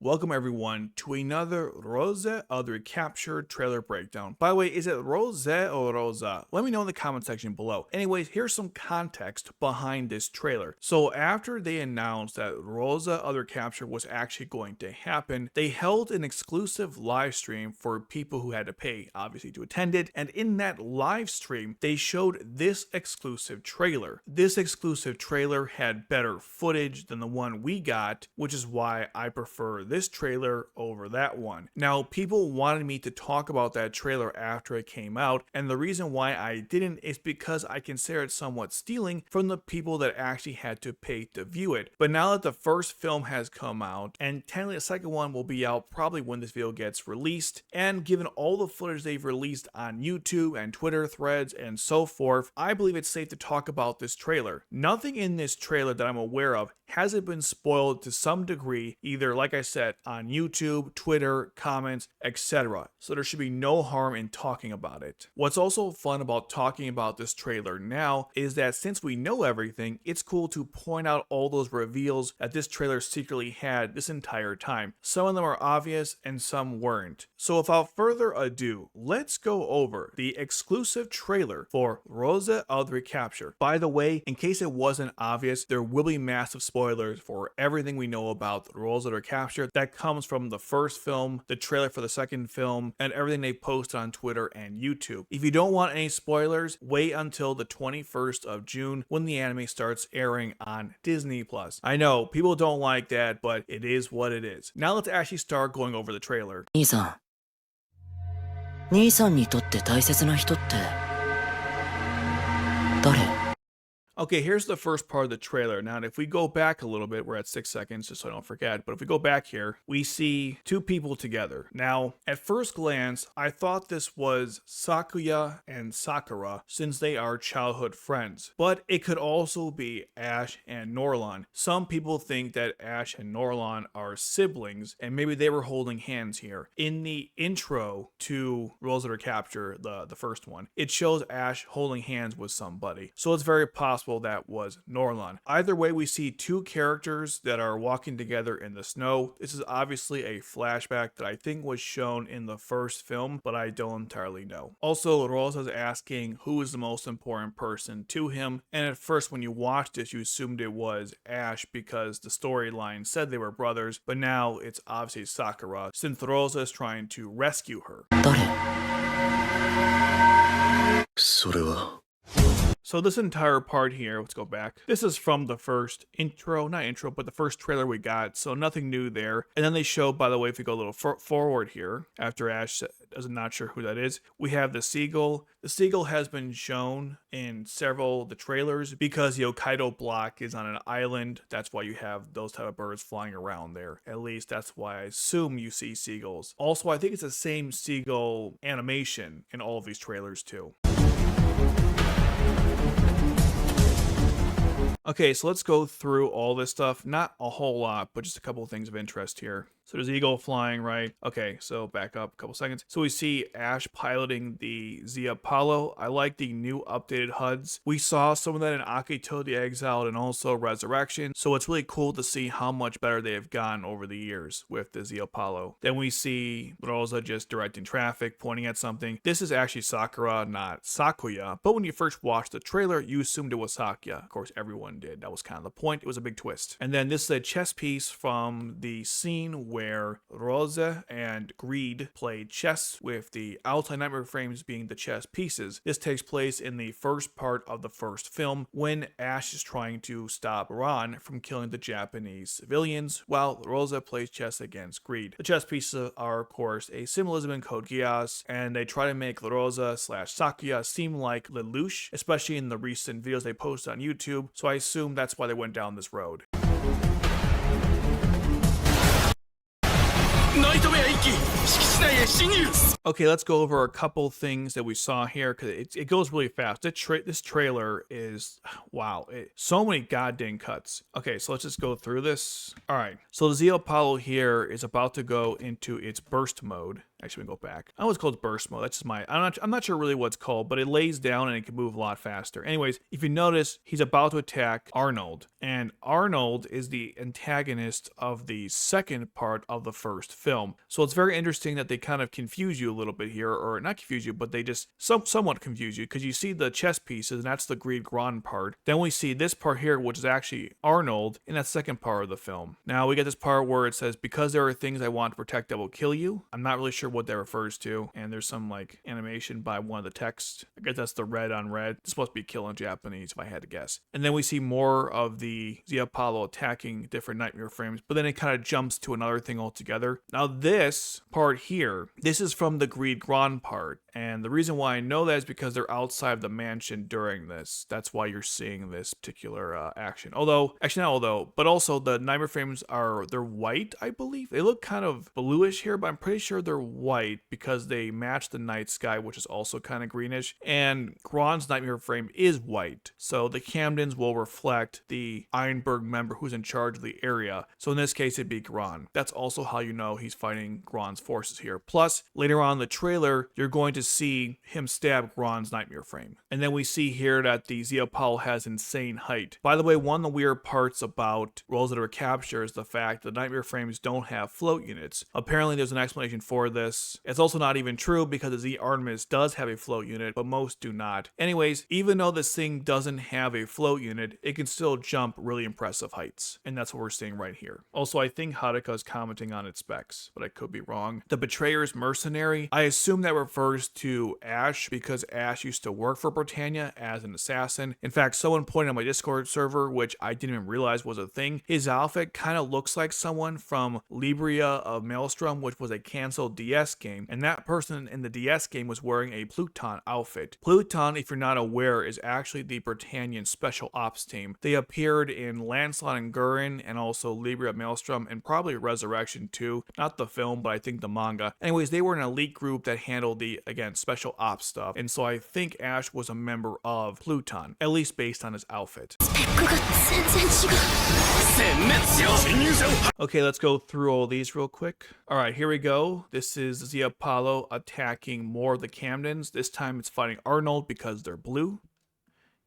Welcome everyone to another Roze of the Recapture trailer breakdown. By the way, is it Roze or Rosa? Let me know in the comment section below. Anyways, here's some context behind this trailer. So after they announced that Roze of the Recapture was actually going to happen, they held an exclusive live stream for people who had to pay, obviously, to attend it. And in that live stream, they showed this exclusive trailer. This exclusive trailer had better footage than the one we got, which is why I prefer this trailer over that one. Now, people wanted me to talk about that trailer after it came out, and the reason why I didn't is because I consider it somewhat stealing from the people that actually had to pay to view it. But now that the first film has come out, and technically the second one will be out probably when this video gets released, and given all the footage they've released on YouTube and Twitter threads and so forth, I believe it's safe to talk about this trailer. Nothing in this trailer that I'm aware of hasn't been spoiled to some degree, either like I said, on YouTube, Twitter, comments, etc. So there should be no harm in talking about it. What's also fun about talking about this trailer now is that since we know everything, it's cool to point out all those reveals that this trailer secretly had this entire time. Some of them are obvious and some weren't. So without further ado, let's go over the exclusive trailer for Roze of the Recapture. By the way, in case it wasn't obvious, there will be massive spoilers for everything we know about Roze of the Recapture that comes from the first film, the trailer for the second film, and everything they post on Twitter and YouTube. If you don't want any spoilers, wait until the 21st of June when the anime starts airing on Disney+. I know, people don't like that, but it is what it is. Now let's actually start going over the trailer. 兄さんにとって大切な人って誰? Okay, here's the first part of the trailer. Now, if we go back a little bit, we're at 6 seconds, just so I don't forget. But if we go back here, we see two people together. Now, at first glance, I thought this was Sakuya and Sakura, since they are childhood friends. But it could also be Ash and Norland. Some people think that Ash and Norland are siblings, and maybe they were holding hands here. In the intro to Roze of the Recapture, the first one, it shows Ash holding hands with somebody. So it's very possible that was Norland. Either way, we see two characters that are walking together in the snow. This is obviously a flashback that I think was shown in the first film, but I don't entirely know. Also, Roze is asking who is the most important person to him, and at first when you watched this, you assumed it was Ash because the storyline said they were brothers, but now it's obviously Sakura, since Roze is trying to rescue her. それは So this entire part here, let's go back. This is from the first intro, not intro, but the first trailer we got, so nothing new there. And then they show, by the way, if we go a little forward here, after Ash is not sure who that is, we have the seagull. The seagull has been shown in several of the trailers because the Hokkaido block is on an island. That's why you have those type of birds flying around there. At least that's why I assume you see seagulls. Also, I think it's the same seagull animation in all of these trailers too. Okay, so let's go through all this stuff. Not a whole lot, but just a couple of things of interest here. So there's eagle flying, right? Okay, so back up a couple seconds. So we see Ash piloting the Z Apollo. I like the new updated HUDs. We saw some of that in Akito the Exiled and also Resurrection. So it's really cool to see how much better they have gone over the years with the Z Apollo. Then we see Roze just directing traffic, pointing at something. This is actually Sakura, not Sakuya. But when you first watched the trailer, you assumed it was Sakuya. Of course, everyone did. That was kind of the point. It was a big twist. And then this is a chess piece from the scene where Roze and Greede played chess, with the outline nightmare frames being the chess pieces. This takes place in the first part of the first film when Ash is trying to stop Gran from killing the Japanese civilians while Roze plays chess against Greede. The chess pieces are of course a symbolism in code Geass, and they try to make Roze / Sakuya seem like Lelouch, especially in the recent videos they posted on YouTube, so I assume that's why they went down this road. Okay, let's go over a couple things that we saw here because it goes really fast. This trailer is, wow, so many goddamn cuts. Okay, so let's just go through this. All right, so the Z Apollo here is about to go into its burst mode. Actually, we go back. I always call it burst mode. That's just my, I'm not sure really what it's called, but it lays down and it can move a lot faster. Anyways, if you notice, he's about to attack Arnold, and Arnold is the antagonist of the second part of the first film. So it's very interesting that they kind of confuse you a little bit here, or not confuse you, but they just somewhat confuse you, because you see the chess pieces, and that's the Greed Gran part. Then we see this part here, which is actually Arnold in that second part of the film. Now we get this part where it says, because there are things I want to protect that will kill you. I'm not really sure what that refers to, and there's some like animation by one of the texts. I guess that's the red on red. It's supposed to be kill in Japanese, if I had to guess. And then we see more of the Apollo attacking different nightmare frames, but then it kind of jumps to another thing altogether. Now this part here, this is from the Greed Gran part, and the reason why I know that is because they're outside of the mansion during this. That's why you're seeing this particular action. Although, actually not although, but also the nightmare frames they're white, I believe. They look kind of bluish here, but I'm pretty sure they're white because they match the night sky, which is also kind of greenish. And Gran's nightmare frame is white, so the Camdens will reflect the Einberg member who's in charge of the area. So in this case, it'd be Gran. That's also how you know he's fighting Gran's forces here. Plus, later on in the trailer, you're going to see him stab Gran's nightmare frame. And then we see here that the Apollo has insane height. By the way, one of the weird parts about Roze and Recapture is the fact that nightmare frames don't have float units. Apparently, there's an explanation for this. It's also not even true because the Z Artemis does have a float unit, but most do not. Anyways, even though this thing doesn't have a float unit, it can still jump really impressive heights. And that's what we're seeing right here. Also, I think Haruka is commenting on its specs, but I could be wrong. The Betrayer's Mercenary, I assume that refers to Ash because Ash used to work for Britannia as an assassin. In fact, someone pointed on my Discord server, which I didn't even realize was a thing, his outfit kind of looks like someone from Libria of Maelstrom, which was a canceled DS game, and that person in the DS game was wearing a Pluton outfit. Pluton, if you're not aware, is actually the Britannian special ops team. They appeared in Lancelot and WEREN and also Libria of Maelstrom and probably Resurrection too. Not the film, but I think the manga. Anyways, they were an elite group that handled the, again, special ops stuff, and so I think Ash was a member of Pluton, at least based on his outfit. Okay, let's go through all these real quick. Alright, here we go. This is the Apollo attacking more of the Camdens. This time it's fighting Arnold because they're blue.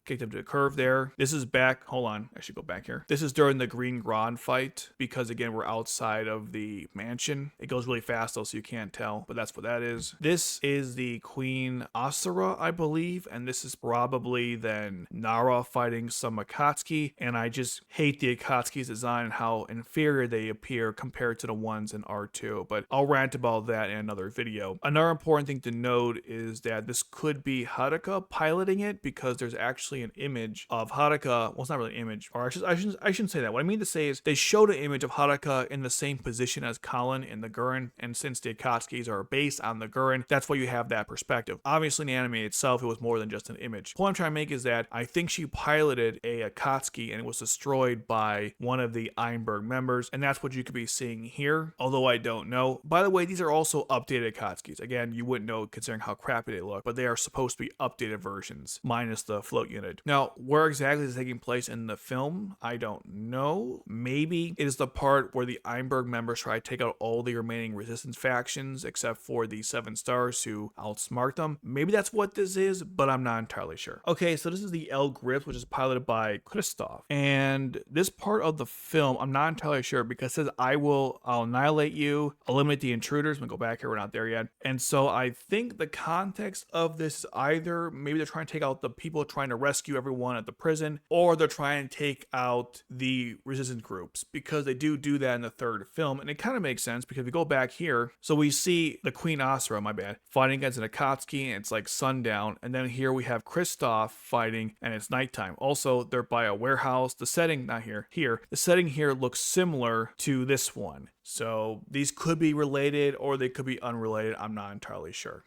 Kicked him to a curve there. This is back. Hold on. I should go back here. This is during the Green Gran fight because, again, we're outside of the mansion. It goes really fast, though, so you can't tell, but that's what that is. This is the Queen Asura, I believe, and this is probably then Nara fighting some Akatsuki, and I just hate the Akatsuki's design and how inferior they appear compared to the ones in R2, but I'll rant about that in another video. Another important thing to note is that this could be Haruka piloting it because there's actually an image of Haruka. Well, it's not really an image, or I shouldn't say that. What I mean to say is they showed an image of Haruka in the same position as Colin in the WEREN, and since the Akatsuki's are based on the WEREN, that's why you have that perspective. Obviously, in the anime itself, it was more than just an image. The point I'm trying to make is that I think she piloted a Akatsuki and it was destroyed by one of the Einberg members, and that's what you could be seeing here, although I don't know. By the way, these are also updated Akatsuki's. Again, you wouldn't know considering how crappy they look, but they are supposed to be updated versions, minus the float unit. Now, where exactly is it taking place in the film? I don't know. Maybe it is the part where the Einberg members try to take out all the remaining resistance factions except for the 7 stars who outsmart them. Maybe that's what this is, but I'm not entirely sure. Okay, so this is the L Grips, which is piloted by Christoph. And this part of the film, I'm not entirely sure because it says I'll annihilate you, eliminate the intruders. I'm gonna go back here, we're not there yet. And so I think the context of this is either maybe they're trying to take out the people trying to rescue everyone at the prison, or they're trying to take out the resistance groups, because they do that in the third film, and it kind of makes sense because we go back here, so we see the Queen Asura, fighting against an Akatsuki, and it's like sundown, and then here we have Christoph fighting, and it's nighttime. Also, they're by a warehouse. The setting, not here, the setting here looks similar to this one, so these could be related or they could be unrelated. I'm not entirely sure.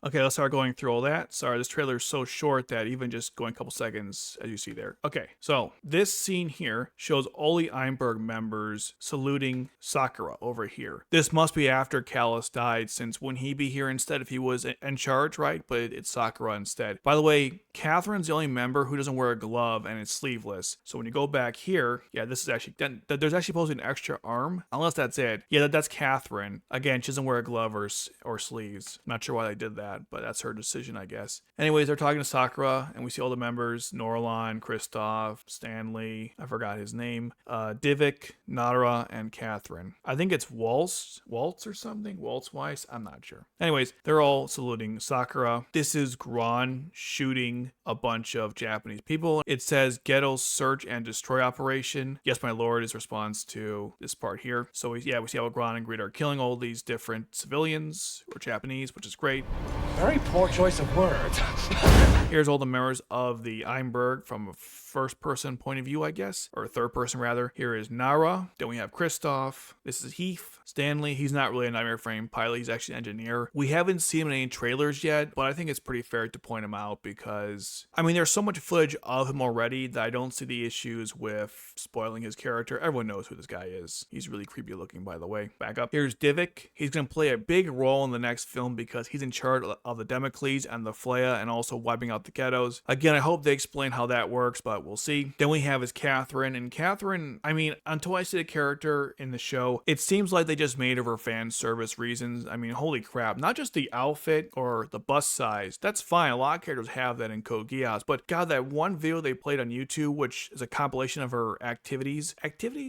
Okay, let's start going through all that. Sorry, this trailer is so short that even just going a couple seconds, as you see there. Okay, so this scene here shows all the Einberg members saluting Sakura over here. This must be after Callus died, since wouldn't he be here instead if he was in charge, right? But it's Sakura instead. By the way, Catherine's the only member who doesn't wear a glove and it's sleeveless. So when you go back here, yeah, this is actually, there's actually supposed to be an extra arm, unless that's it. Yeah, that's Catherine. Again, she doesn't wear a glove or sleeves. Not sure why they did that, but that's her decision, I guess. Anyways, they're talking to Sakura, and we see all the members: Norland, Kristoff, Stanley, I forgot his name, Divik, Nara, and Catherine. I think it's Waltz or something? Waltz-Weiss? I'm not sure. Anyways, they're all saluting Sakura. This is Gran shooting a bunch of Japanese people. It says Ghetto Search and Destroy Operation. Yes, my lord is response to this part here. So we see how Gran and Greede are killing all these different civilians or Japanese, which is great. Very poor choice of words. Here's all the members of the Einberg from a first person point of view, I guess, or third person rather. Here is Nara. Then we have Kristoff. This is Heath. Stanley, he's not really a Nightmare Frame pilot, he's actually an engineer. We haven't seen him in any trailers yet, but I think it's pretty fair to point him out because, I mean, there's so much footage of him already that I don't see the issues with spoiling his character. Everyone knows who this guy is. He's really creepy looking, by the way. Back up. Here's Divik. He's going to play a big role in the next film because he's in charge of the Damocles and the Flea and also wiping out the ghettos. Again, I hope they explain how that works, but we'll see. Then we have his Catherine, and Catherine, I mean, until I see the character in the show, it seems like they just made her for fan service reasons. I mean, holy crap, not just the outfit or the bust size, that's fine, a lot of characters have that in Code Geass, but god, that one video they played on YouTube, which is a compilation of her activities,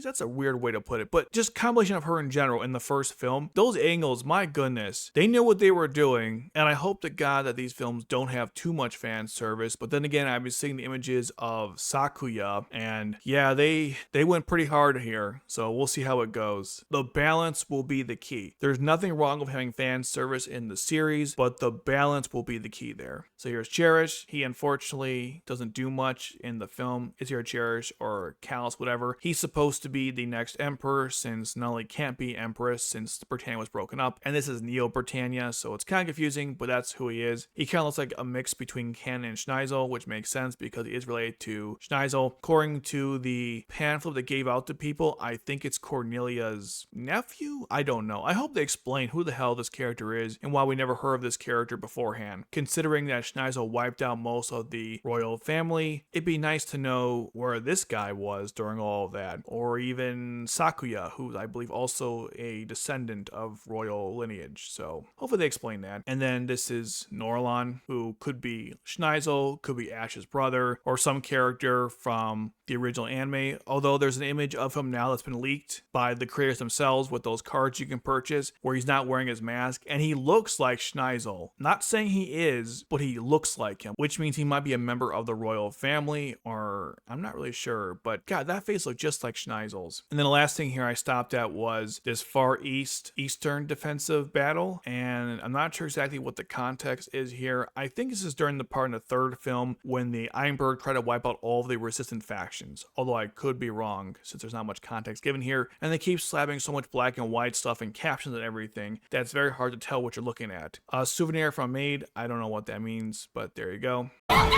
that's a weird way to put it, but just compilation of her in general in the first film, those angles, my goodness, they knew what they were doing, and I hope to god that these films don't have too much fan service. But then again, I've been seeing the images of Sakuya, and yeah, they went pretty hard here, so we'll see how it goes. The balance will be the key. There's nothing wrong with having fan service in the series, but the balance will be the key there. So here's Cherish. He unfortunately doesn't do much in the film. Is here Cherish or Callus, whatever. He's supposed to be the next emperor, since not only can't be empress since Britannia was broken up, and this is Neo Britannia, so it's kind of confusing, but that's who he is. He kind of looks like a mix between Canon and Schneisel, which makes sense because he is related to Schneisel. According to the pamphlet that gave out to people, I think it's Cornelia's nephew? I don't know. I hope they explain who the hell this character is and why we never heard of this character beforehand. Considering that Schneisel wiped out most of the royal family, it'd be nice to know where this guy was during all of that. Or even Sakuya, who's I believe also a descendant of royal lineage. So hopefully they explain that. And then this is Norland, who could be Schneisel, could be Ash's brother, or some character from the original anime, although there's an image of him now that's been leaked by the creators themselves with those cards you can purchase where he's not wearing his mask and he looks like Schneisel. Not saying he is, but he looks like him, which means he might be a member of the royal family, or I'm not really sure, but god, that face looked just like Schneisel's. And then the last thing here I stopped at was this far eastern defensive battle, and I'm not sure exactly what the context is here. I think this is during the part in the third film when the Einberg try to wipe out all of the resistant factions, although I could be wrong since there's not much context given here, and they keep slapping so much black and white stuff and captions and everything that's very hard to tell what you're looking at. A souvenir from Maid, I don't know what that means, but there you go. あ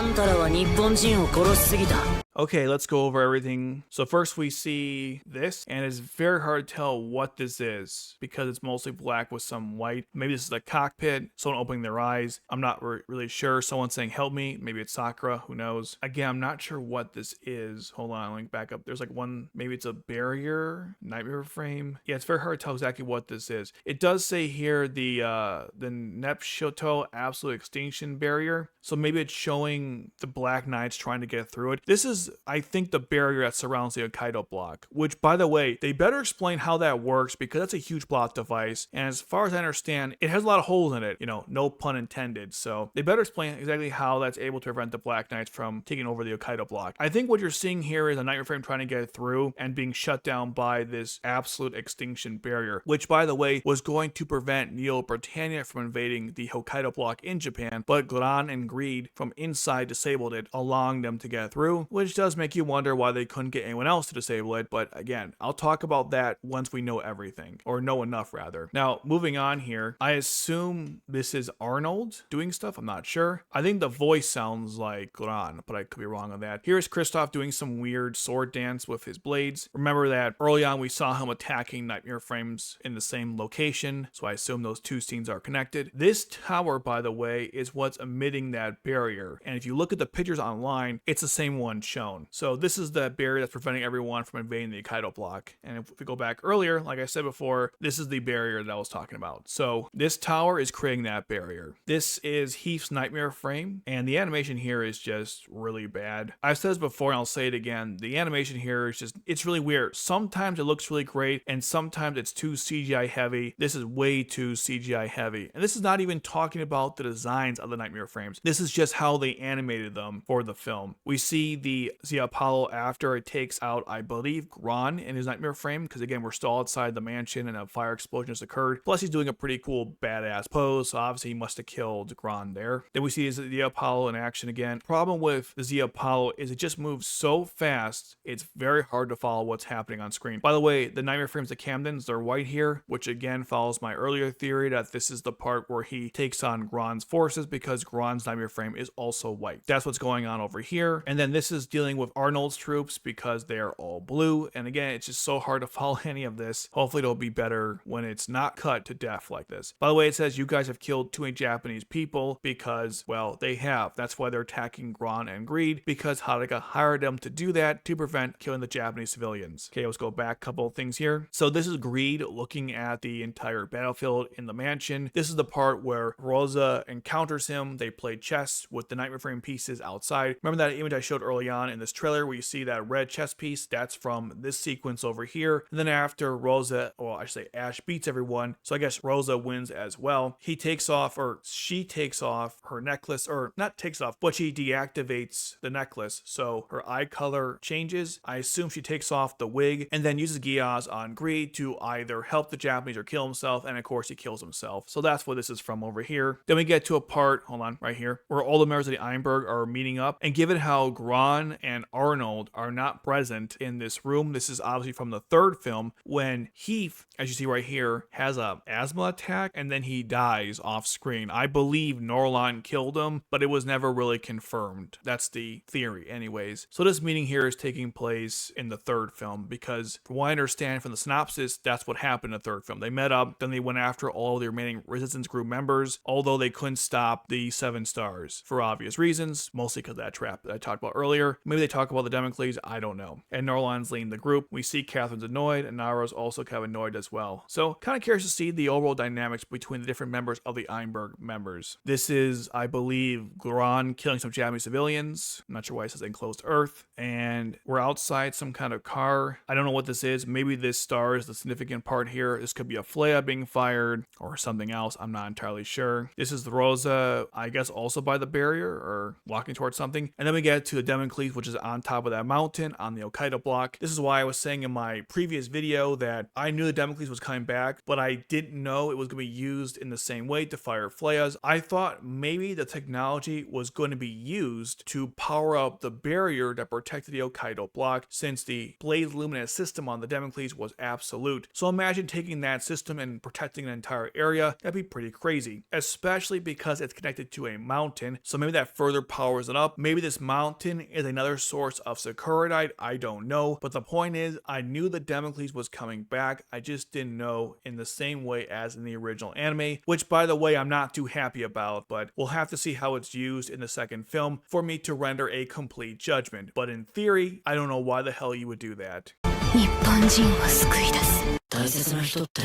んたらは日本人を殺しすぎた Okay, let's go over everything. So first we see this, and it's very hard to tell what this is because it's mostly black with some white. Maybe this is a cockpit, someone opening their eyes. I'm not really sure. Someone saying help me. Maybe it's Sakura, who knows. Again, I'm not sure what this is. Hold on, let me back up. There's like one, maybe it's a barrier, nightmare frame. Yeah, it's very hard to tell exactly what this is. It does say here the Nephew absolute extinction barrier. So maybe it's showing the Black Knights trying to get through it. This is, I think, the barrier that surrounds the Hokkaido block, which, by the way, they better explain how that works because that's a huge plot device. And as far as I understand, it has a lot of holes in it, you know, no pun intended. So they better explain exactly how that's able to prevent the Black Knights from taking over the Hokkaido block. I think what you're seeing here is a nightmare frame trying to get through and being shut down by this absolute extinction barrier, which, by the way, was going to prevent Neo Britannia from invading the Hokkaido block in Japan, but Gran and Greede from inside disabled it, allowing them to get through, which does make you wonder why they couldn't get anyone else to disable it, but again, I'll talk about that once we know everything, or know enough rather. Now, moving on here, I assume this is Arnold doing stuff, I'm not sure. I think the voice sounds like Gran, but I could be wrong on that. Here's Kristoff doing some weird sword dance with his blades. Remember that early on we saw him attacking nightmare frames in the same location, so I assume those two scenes are connected. This tower, by the way, is what's emitting that barrier, and if you look at the pictures online, it's the same one shown. So this is the barrier that's preventing everyone from invading the Hokkaido block, and if we go back earlier, like I said before, this is the barrier that I was talking about. So this tower is creating that barrier. This is Heath's nightmare frame, and the animation here is just really bad. I've said this before and I'll say it again, the animation here is just, it's really weird. Sometimes it looks really great, and sometimes it's too CGI heavy. This is way too CGI heavy. And this is not even talking about the designs of the nightmare frames. This is just how they animated them for the film. We see the Apollo after it takes out, I believe, Gran in his nightmare frame, because again, we're still outside the mansion and a fire explosion has occurred. Plus, he's doing a pretty cool badass pose, so obviously he must have killed Gran there. Then we see the Apollo in action again. Problem with the Apollo is it just moves so fast, it's very hard to follow what's happening on screen. By the way, the nightmare frames of Camden's, they're white here, which again follows my earlier theory that this is the part where he takes on Gran's forces, because Gran's nightmare frame is also white. That's what's going on over here. And then this is dealing with Arnold's troops because they are all blue. And again, it's just so hard to follow any of this. Hopefully it'll be better when it's not cut to death like this. By the way, it says you guys have killed 2 Japanese people because, well, they have. That's why they're attacking Gran and Greede, because Haruka hired them to do that to prevent killing the Japanese civilians. Okay, let's go back a couple of things here. So this is Greede looking at the entire battlefield in the mansion. This is the part where Roze encounters him. They play chess with the nightmare frame pieces outside. Remember that image I showed early on in this trailer where you see that red chess piece? That's from this sequence over here. And then after Roze, well, I should say Ash beats everyone, so I guess Roze wins as well. He takes off, or she takes off her necklace, or not takes off, but she deactivates the necklace, so her eye color changes. I assume she takes off the wig and then uses Geass on Greede to either help the Japanese or kill himself, and of course he kills himself. So that's what this is from over here. Then we get to a part, hold on, right here, where all the members of the Einberg are meeting up, and given how Gran and Arnold are not present in this room, this is obviously from the third film, when Heath, as you see right here, has a asthma attack and then he dies off screen. I believe Norland killed him, but it was never really confirmed. That's the theory anyways. So this meeting here is taking place in the third film, because from what I understand from the synopsis, that's what happened in the third film. They met up, then they went after all the remaining resistance group members, although they couldn't stop the 7 stars for obvious reasons, mostly because of that trap that I talked about earlier. Maybe they talk about the Damocles, I don't know. And Norland's leading the group. We see Catherine's annoyed, and Naro's also kind of annoyed as well. So kind of curious to see the overall dynamics between the different members of the Einberg members. This is, I believe, Gran killing some Japanese civilians. I'm not sure why it says enclosed earth. And we're outside some kind of car. I don't know what this is. Maybe this star is the significant part here. This could be a flare being fired or something else. I'm not entirely sure. This is the Roze, I guess also by the barrier or walking towards something. And then we get to the Damocles, which is on top of that mountain on the Hokkaido block. This is why I was saying in my previous video that I knew the Damocles was coming back, but I didn't know it was going to be used in the same way to fire flares. I thought maybe the technology was going to be used to power up the barrier that protected the Hokkaido block, since the Blaze Luminous system on the Damocles was absolute. So imagine taking that system and protecting an entire area. That'd be pretty crazy, especially because it's connected to a mountain. So maybe that further powers it up. Maybe this mountain is another source of Sakuradite. I don't know. But the point is, I knew the Damocles was coming back. I just didn't know in the same way as in the original anime, which by the way, I'm not too happy about, but we'll have to see how it's used in the second film for me to render a complete judgment. But in theory, I don't know why the hell you would do that. 日本人を救い出す大切な人って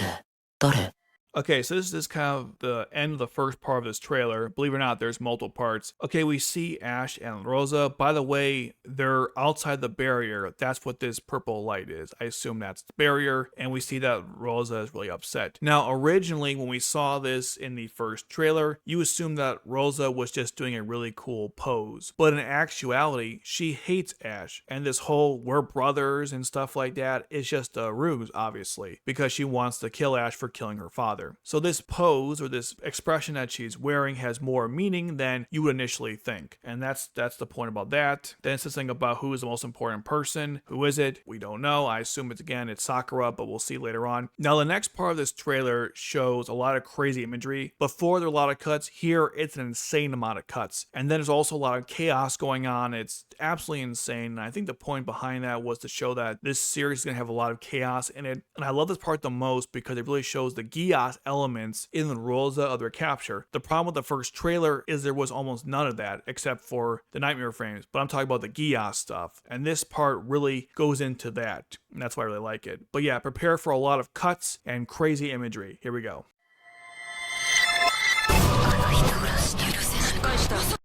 誰? Okay, so this is kind of the end of the first part of this trailer. Believe it or not, there's multiple parts. Okay, we see Ash and Roze. By the way, they're outside the barrier. That's what this purple light is. I assume that's the barrier. And we see that Roze is really upset. Now, originally, when we saw this in the first trailer, you assume that Roze was just doing a really cool pose. But in actuality, she hates Ash. And this whole we're brothers and stuff like that is just a ruse, obviously, because she wants to kill Ash for killing her father. trailer. So this pose or this expression that she's wearing has more meaning than you would initially think. And that's the point about that. Then it's this thing about who is the most important person. Who is it? We don't know. I assume it's Sakura, but we'll see later on. Now the next part of this trailer shows a lot of crazy imagery. Before there are a lot of cuts, here it's an insane amount of cuts. And then there's also a lot of chaos going on. It's absolutely insane. And I think the point behind that was to show that this series is going to have a lot of chaos in it. And I love this part the most because it really shows the Geass elements in the Roze of the Recapture. The problem with the first trailer is there was almost none of that except for the nightmare frames. But I'm talking about the Geass stuff. And this part really goes into that. And that's why I really like it. But yeah, prepare for a lot of cuts and crazy imagery. Here we go.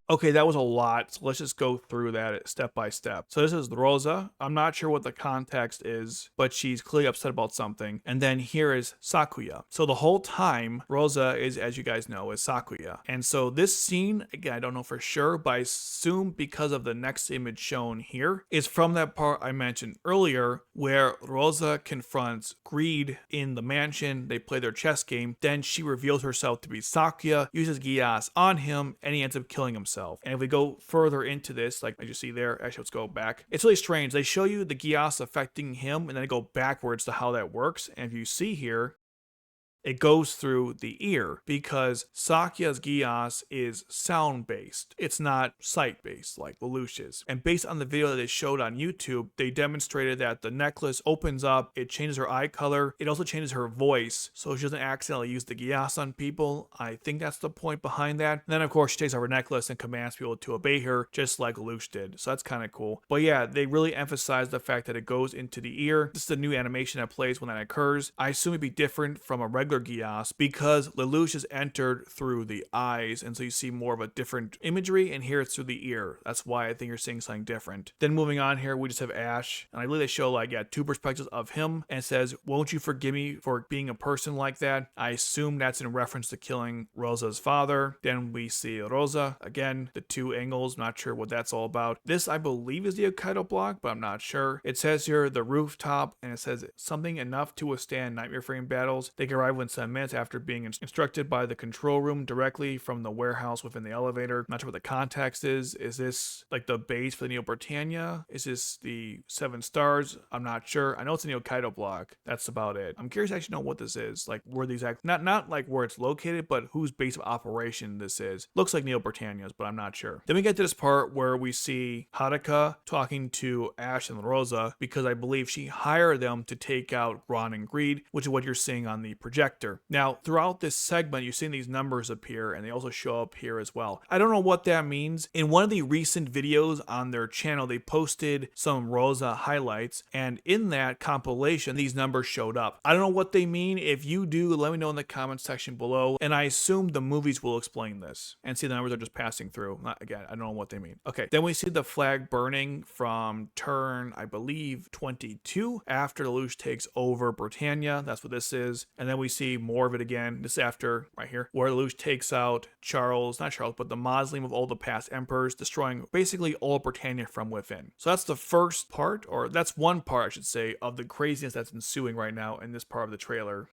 Okay, that was a lot, so let's just go through that step by step. So this is Roze. I'm not sure what the context is, but she's clearly upset about something. And then here is Sakuya. So the whole time, Roze is, as you guys know, is Sakuya. And so this scene, again, I don't know for sure, but I assume because of the next image shown here, is from that part I mentioned earlier, where Roze confronts Greede in the mansion. They play their chess game. Then she reveals herself to be Sakuya, uses Geass on him, and he ends up killing himself. And if we go further into this, like as you see there, actually let's go back. It's really strange. They show you the Geass affecting him and then they go backwards to how that works. And if you see here, it goes through the ear because Sakuya's Geass is sound-based. It's not sight-based like Lelouch's. And based on the video that they showed on YouTube, they demonstrated that the necklace opens up, it changes her eye color, it also changes her voice, so she doesn't accidentally use the Geass on people. I think that's the point behind that. And then of course she takes off her necklace and commands people to obey her, just like Lelouch did. So that's kind of cool. But yeah, they really emphasize the fact that it goes into the ear. This is a new animation that plays when that occurs. I assume it'd be different from a regular Geass because Lelouch is entered through the eyes, and so you see more of a different imagery, and here it's through the ear. That's why I think you're seeing something different. Then moving on here, we just have Ash, and I believe they show two perspectives of him, and it says, "Won't you forgive me for being a person like that?" I assume that's in reference to killing Rosa's father. Then we see Roze, again, the two angles, not sure what that's all about. This, I believe, is the Hokkaido block, but I'm not sure. It says here, the rooftop, and it says something enough to withstand nightmare frame battles. They can arrive within 7 minutes after being instructed by the control room directly from the warehouse within the elevator. Not sure what the context is. Is this like the base for the Neo Britannia? Is this the 7 stars? I'm not sure. I know it's in the Hokkaido block. That's about it. I'm curious to actually know what this is. Like where these not like where it's located, but whose base of operation this is. Looks like Neo Britannia's, but I'm not sure. Then we get to this part where we see Haruka talking to Ash and Roze because I believe she hired them to take out Gran and Greede, which is what you're seeing on the projector. Now, throughout this segment, you've seen these numbers appear, and they also show up here as well. I don't know what that means. In one of the recent videos on their channel, they posted some Roze highlights, and in that compilation, these numbers showed up. I don't know what they mean. If you do, let me know in the comments section below, and I assume the movies will explain this. And see, the numbers are just passing through. Again, I don't know what they mean. Okay, then we see the flag burning from turn, I believe, 22, after Lelouch takes over Britannia. That's what this is. And then we see more of it again. This is after, right here, where Lelouch takes out but the mausoleum of all the past emperors, destroying basically all Britannia from within. So that's the first part, or that's one part, I should say, of the craziness that's ensuing right now in this part of the trailer.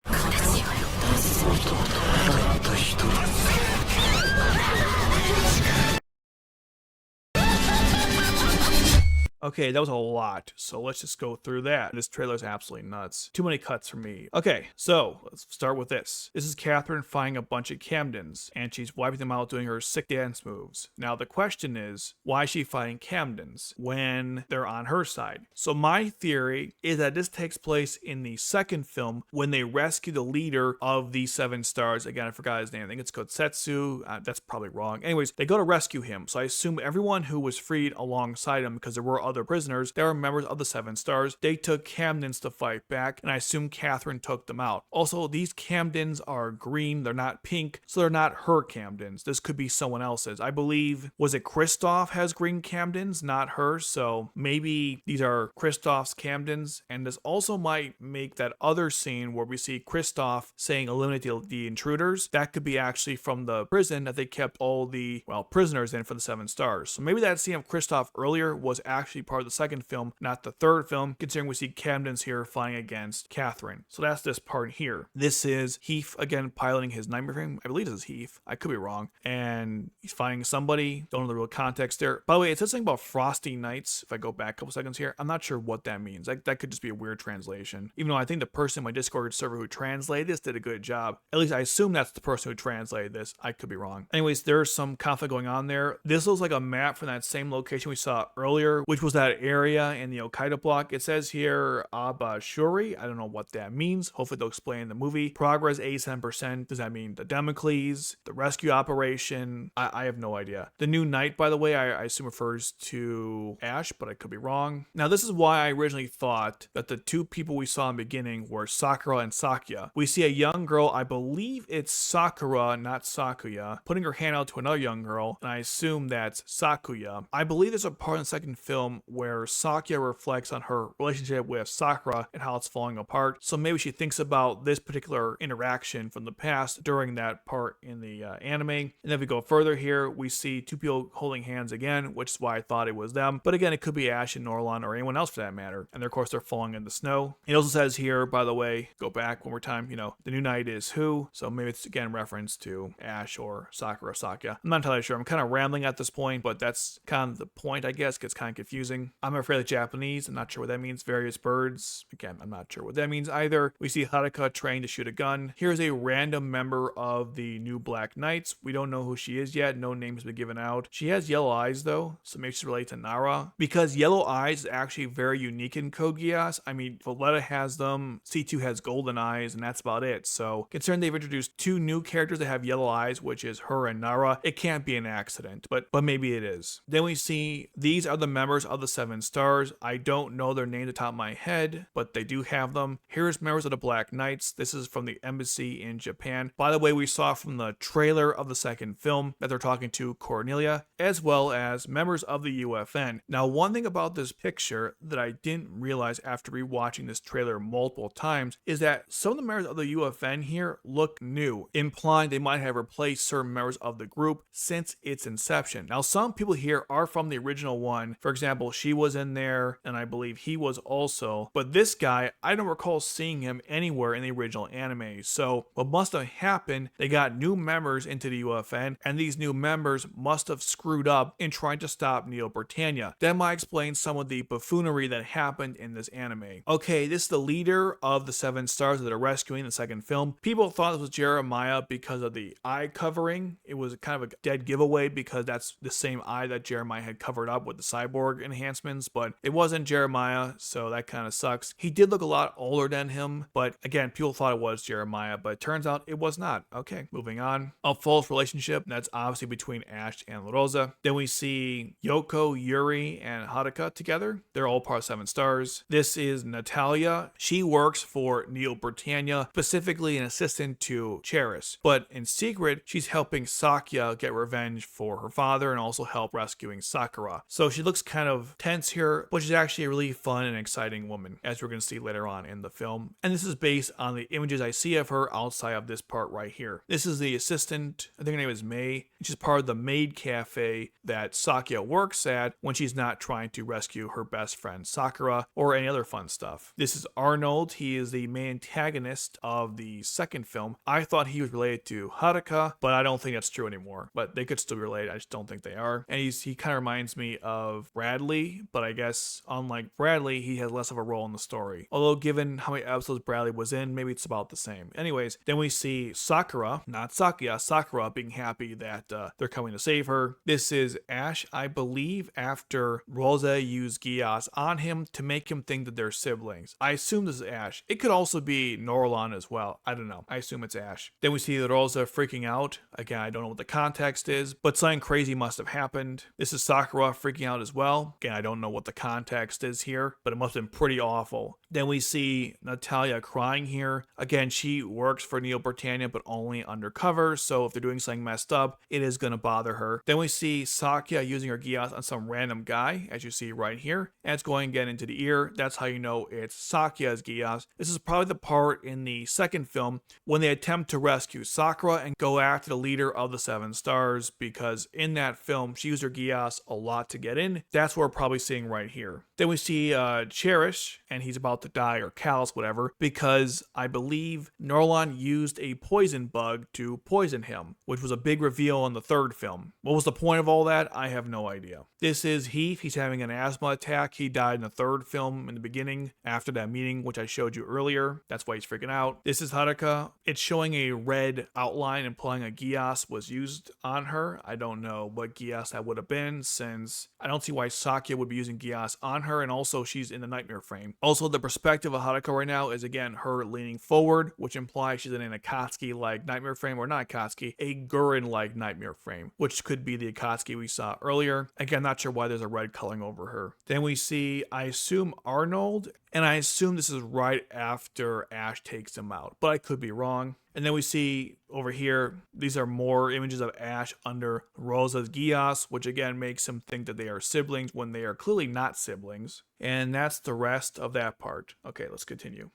Okay, that was a lot, so let's just go through that. This trailer is absolutely nuts. Too many cuts for me. Okay, so let's start with this. This is Catherine finding a bunch of Camdens, and she's wiping them out doing her sick dance moves. Now the question is, why is she fighting Camdens when they're on her side? So my theory is that this takes place in the second film when they rescue the leader of the 7 stars. Again, I forgot his name. I think it's Kotsetsu. That's probably wrong. Anyways, they go to rescue him. So I assume everyone who was freed alongside him, because there were other prisoners, they were members of the 7 stars. They took Camdens to fight back, and I assume Catherine took them out. Also, these Camdens are green, they're not pink, so they're not her Camdens. This could be someone else's. I believe, was it Kristoff has green Camdens, not her, so maybe these are Kristoff's Camdens, and this also might make that other scene where we see Kristoff saying eliminate the intruders, that could be actually from the prison that they kept all the, prisoners in for the 7 stars. So maybe that scene of Kristoff earlier was actually be part of the second film, not the third film, considering we see Camden's here fighting against Catherine. So that's this part here. This is Heath, again, piloting his nightmare frame. I believe this is Heath. I could be wrong. And he's fighting somebody. Don't know the real context there. By the way, it says something about Frosty Nights. If I go back a couple seconds here, I'm not sure what that means. That could just be a weird translation. Even though I think the person in my Discord server who translated this did a good job. At least I assume that's the person who translated this. I could be wrong. Anyways, there's some conflict going on there. This looks like a map from that same location we saw earlier, which was that area in the Okaida block. It says here Abashuri. I don't know what that means. Hopefully they'll explain in the movie. Progress 87%. Does that mean the Damocles, the rescue operation? I have no idea. The new knight, by the way, I assume refers to Ash, but I could be wrong. Now, this is why I originally thought that the two people we saw in the beginning were Sakura and Sakuya. We see a young girl, I believe it's Sakura, not Sakuya, putting her hand out to another young girl, and I assume that's Sakuya. I believe there's a part in the second film where Sakuya reflects on her relationship with Sakura and how it's falling apart. So maybe she thinks about this particular interaction from the past during that part in the anime. And then if we go further here, we see two people holding hands again, which is why I thought it was them. But again, it could be Ash and Norland or anyone else for that matter. And of course, they're falling in the snow. It also says here, by the way, go back one more time, the new knight is who? So maybe it's again reference to Ash or Sakura, Sakuya. I'm not entirely sure. I'm kind of rambling at this point, but that's kind of the point, I guess. It gets kind of confusing. I'm afraid of Japanese. I'm not sure what that means. Various birds. Again, I'm not sure what that means either. We see Haruka trained to shoot a gun. Here's a random member of the new Black Knights. We don't know who she is yet. No name has been given out. She has yellow eyes though, so maybe she's related to Nara. Because yellow eyes is actually very unique in Code Geass. I mean, Valletta has them, C2 has golden eyes, and that's about it. So considering they've introduced two new characters that have yellow eyes, which is her and Nara, it can't be an accident, but maybe it is. Then we see these are the members of the 7 stars. I don't know their name at the top of my head, but they do have them. Here's members of the Black Knights. This is from the embassy in Japan. By the way, we saw from the trailer of the second film that they're talking to Cornelia, as well as members of the UFN. Now, one thing about this picture that I didn't realize after rewatching this trailer multiple times is that some of the members of the UFN here look new, implying they might have replaced certain members of the group since its inception. Now, some people here are from the original one. For example, she was in there, and I believe he was also. But this guy, I don't recall seeing him anywhere in the original anime. So what must have happened, they got new members into the UFN, and these new members must have screwed up in trying to stop Neo Britannia. That might explain some of the buffoonery that happened in this anime. Okay, this is the leader of the 7 stars that are rescuing the second film. People thought this was Jeremiah because of the eye covering. It was kind of a dead giveaway because that's the same eye that Jeremiah had covered up with the cyborg enhancements, but it wasn't Jeremiah, so that kind of sucks. He did look a lot older than him, but again, people thought it was Jeremiah, but it turns out it was not. Okay, moving on. A false relationship, that's obviously between Ash and Roze. Then we see Yoko, Yuri, and Haruka together. They're all part of 7 stars. This is Natalia. She works for Neo Britannia, specifically an assistant to Charis, but in secret, she's helping Sakuya get revenge for her father and also help rescuing Sakura. So she looks kind of tense here, but she's actually a really fun and exciting woman, as we're going to see later on in the film. And this is based on the images I see of her outside of this part right here. This is the assistant, I think her name is May, and she's part of the maid cafe that Sakuya works at when she's not trying to rescue her best friend Sakura or any other fun stuff. This is Arnold. He is the main antagonist of the second film. I thought he was related to Haruka, but I don't think that's true anymore. But they could still be related. I just don't think they are. And he kind of reminds me of Bradley, but I guess unlike Bradley, he has less of a role in the story. Although given how many episodes Bradley was in, maybe it's about the same. Anyways, then we see Sakura, not Sakuya, Sakura being happy that they're coming to save her. This is Ash, I believe, after Roze used Geass on him to make him think that they're siblings. I assume this is Ash. It could also be Norland as well. I don't know. I assume it's Ash. Then we see Roze freaking out. Again, I don't know what the context is, but something crazy must have happened. This is Sakura freaking out as well. Again, I don't know what the context is here, but it must have been pretty awful. Then we see Natalia crying here. Again, she works for Neo Britannia, but only undercover, so if they're doing something messed up, it is going to bother her. Then we see Sakuya using her Geass on some random guy, as you see right here, and it's going again into the ear. That's how you know it's Sakuya's Geass. This is probably the part in the second film when they attempt to rescue Sakura and go after the leader of the 7 stars, because in that film, she used her Geass a lot to get in. That's where we're probably seeing right here. Then we see Cherish, and he's about to die, or callous, whatever, because I believe Norland used a poison bug to poison him, which was a big reveal in the third film. What was the point of all that? I have no idea. This is Heath. He's having an asthma attack. He died in the third film in the beginning after that meeting, which I showed you earlier. That's why he's freaking out. This is Haruka. It's showing a red outline implying a Geass was used on her. I don't know what Geass that would have been, since I don't see why Sakuya would be using Geass on her, and also she's in the nightmare frame. Also, the perspective of Haruka right now is again her leaning forward, which implies she's in an Akatsuki-like nightmare frame, or not Akatsuki, a Gurren-like nightmare frame, which could be the Akatsuki we saw earlier. Again, not sure why there's a red coloring over her. Then we see, I assume, Arnold, and I assume this is right after Ash takes him out, but I could be wrong. And then we see over here, these are more images of Ash under Rose's Geass, which again makes him think that they are siblings when they are clearly not siblings. And that's the rest of that part. Okay, let's continue.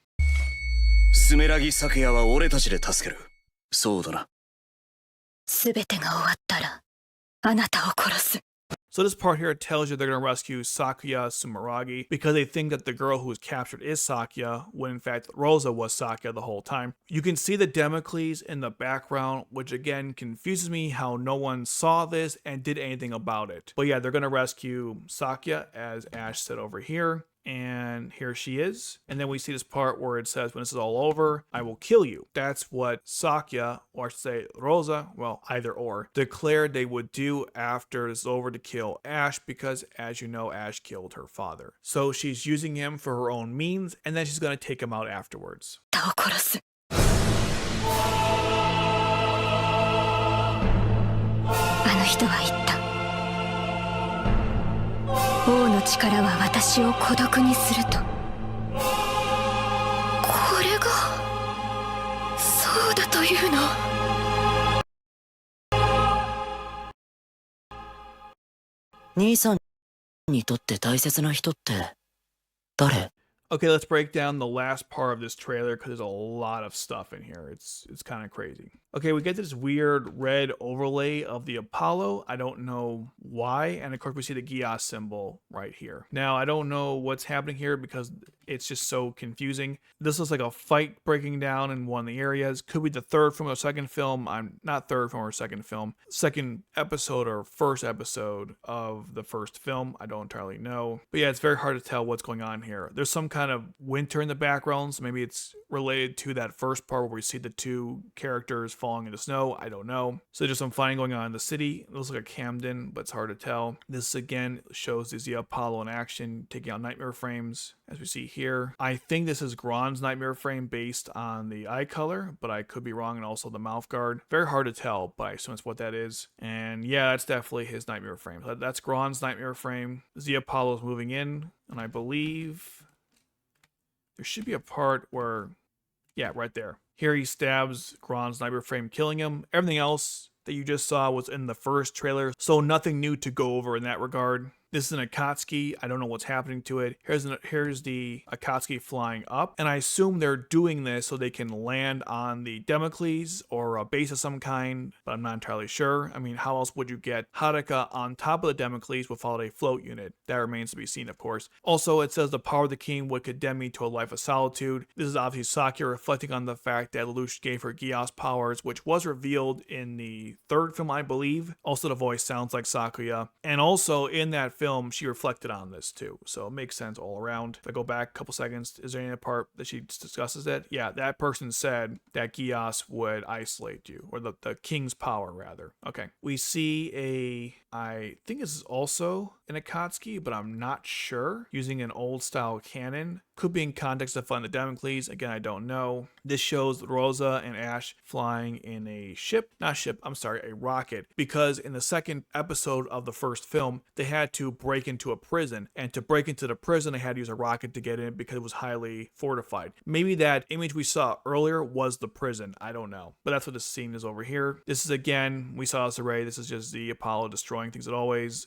スメラギサクヤは俺たちで助ける。そうだな。すべてが終わったら、あなたを殺す。 So this part here tells you they're going to rescue Sakuya Sumeragi because they think that the girl who was captured is Sakuya, when in fact Rosa was Sakuya the whole time. You can see the Damocles in the background, which again confuses me how no one saw this and did anything about it. But yeah, they're going to rescue Sakuya, as Ash said over here. And here she is. And then we see this part where it says, when this is all over, I will kill you. That's what Sakuya, or I should say Rosa, well, either or, declared they would do after this is over to kill Ash, because as you know, Ash killed her father. So she's using him for her own means, and then she's going to take him out afterwards. あなたを殺す。あの人は言った。王の力は私を孤独にすると。これがそうだというの。兄さんにとって大切な人って誰？ Okay, let's break down the last part of this trailer because there's a lot of stuff in here. It's kind of crazy. Okay, we get this weird red overlay of the Apollo. I don't know why. And of course, we see the Geass symbol right here. Now, I don't know what's happening here because it's just so confusing. This looks like a fight breaking down in one of the areas. Could be the third film or second film. I'm not third film or second film. Second episode or first episode of the first film. I don't entirely know. But yeah, it's very hard to tell what's going on here. There's some kind of winter in the background, so maybe it's related to that first part where we see the two characters falling into snow. I don't know. So there's some fighting going on in the city. It looks like a Camden, but it's hard to tell. This again shows the Apollo in action, taking out nightmare frames, as we see here. I think this is Gran's nightmare frame based on the eye color, but I could be wrong, and also the mouth guard. Very hard to tell, but I assume it's what that is. And yeah, that's definitely his nightmare frame. That's Gran's nightmare frame. The Apollo is moving in, and I believe there should be a part where, yeah, right there. Here he stabs Gran's nightmare frame, killing him. Everything else that you just saw was in the first trailer, so nothing new to go over in that regard. This is an Akatsuki. I don't know what's happening to it. Here's the Akatsuki flying up. And I assume they're doing this so they can land on the Damocles or a base of some kind, but I'm not entirely sure. I mean, how else would you get Haruka on top of the Damocles without a float unit? That remains to be seen, of course. Also, it says the power of the king would condemn me to a life of solitude. This is obviously Sakura reflecting on the fact that Lelouch gave her Geass powers, which was revealed in the third film, I believe. Also, the voice sounds like Sakuya. And also, in that film, she reflected on this too, so it makes sense all around. If I go back a couple seconds, is there any part that she discusses it? Yeah, that person said that Geass would isolate you, or the king's power rather. Okay, we see I think this is also an Akatsuki, but I'm not sure, using an old style cannon. Could be in context of finding the Damocles. Again, I don't know. This shows Rosa and Ash flying in a a rocket, because in the second episode of the first film, they had to break into a prison, and to break into the prison, they had to use a rocket to get in because it was highly fortified. Maybe that image we saw earlier was the prison. I don't know, but that's what this scene is over here. This is, again, we saw this array. This is just the Apollo destroying things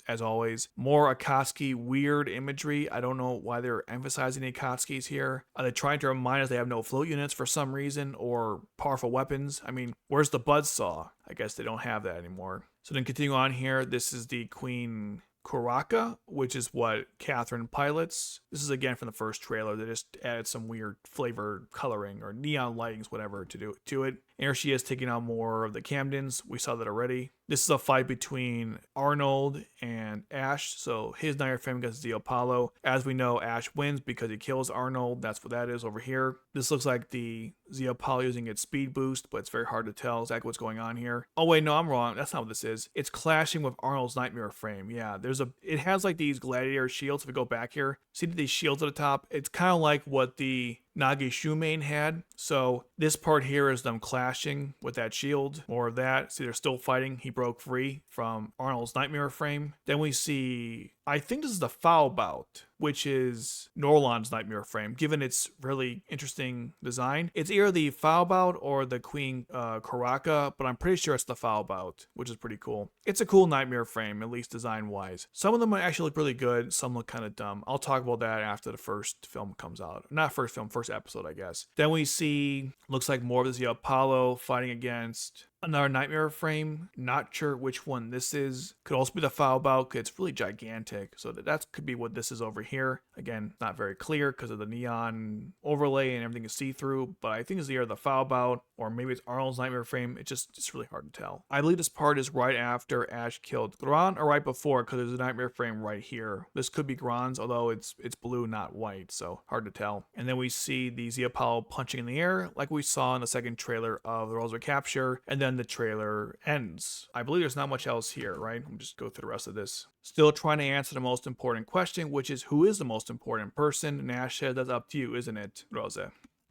as always. More Akatsuki weird imagery. I don't know why they're emphasizing the Akatsuki's here. Are they trying to remind us they have no float units for some reason, or powerful weapons? I mean, where's the buzzsaw? I guess they don't have that anymore. So then continue on here. This is the Queen Kuraka, which is what Catherine pilots. This is again from the first trailer. They just added some weird flavor coloring or neon lightings, whatever, to it. And here she is taking out more of the Camdens. We saw that already. This is a fight between Arnold and Ash. So his Nightmare Frame against the Apollo. As we know, Ash wins because he kills Arnold. That's what that is over here. This looks like the Apollo using its speed boost, but it's very hard to tell exactly what's going on here. Oh wait, no, I'm wrong. That's not what this is. It's clashing with Arnold's Nightmare Frame. Yeah, it has like these gladiator shields. If we go back here, see these shields at the top? It's kind of like what the Nagishumane had. So this part here is them clashing with that shield. More of that. See, they're still fighting. He broke free from Arnold's Nightmare Frame. Then we see, I think this is the foul bout, which is Norland's Nightmare Frame, given its really interesting design. It's either the foul bout or the Queen Kuraka, but I'm pretty sure it's the foul bout, which is pretty cool. It's a cool Nightmare Frame, at least design-wise. Some of them actually look really good. Some look kind of dumb. I'll talk about that after the first film comes out. Not first film, first episode, I guess. Then we see, looks like more of the Apollo fighting against another Nightmare Frame. Not sure which one this is. Could also be the foul bout. It's really gigantic. So that could be what this is over here. Again, not very clear because of the neon overlay and everything is see-through. But I think it's either the foul bout or maybe it's Arnold's Nightmare Frame. It's really hard to tell. I believe this part is right after Ash killed Gran or right before, because there's a Nightmare Frame right here. This could be Gran's, although it's blue, not white. So hard to tell. And then we see the Apollo punching in the air like we saw in the second trailer of the Roze Recapture. And then the trailer ends. I believe there's not much else here, right? I'll just go through the rest of this. Still trying to answer the most important question, which is who is the most important person? Nash said that's up to you, isn't it, Roze?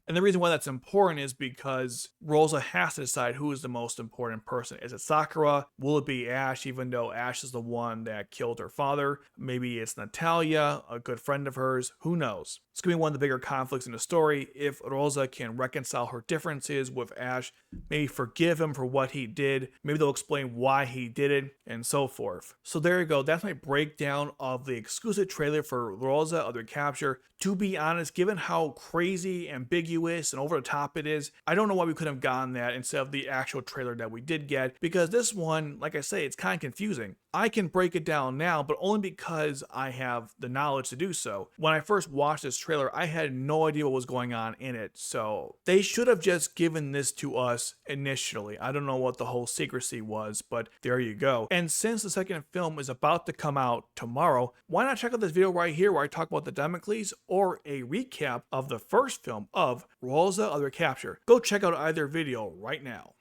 And the reason why that's important is because Rosa has to decide who is the most important person. Is it Sakura? Will it be Ash, even though Ash is the one that killed her father? Maybe it's Natalia, a good friend of hers. Who knows? It's going to be one of the bigger conflicts in the story. If Rosa can reconcile her differences with Ash, maybe forgive him for what he did, maybe they'll explain why he did it, and so forth. So there you go. That's my breakdown of the exclusive trailer for Rosa of the Recapture. To be honest, given how crazy, ambiguous, and over the top it is, I don't know why we couldn't have gotten that instead of the actual trailer that we did get, because this one, like I say, it's kind of confusing. I can break it down now, but only because I have the knowledge to do so. When I first watched this trailer, I had no idea what was going on in it, so they should have just given this to us initially. I don't know what the whole secrecy was, but there you go. And since the second film is about to come out tomorrow, why not check out this video right here where I talk about the Damocles or a recap of the first film of Roze of the Recapture. Go check out either video right now.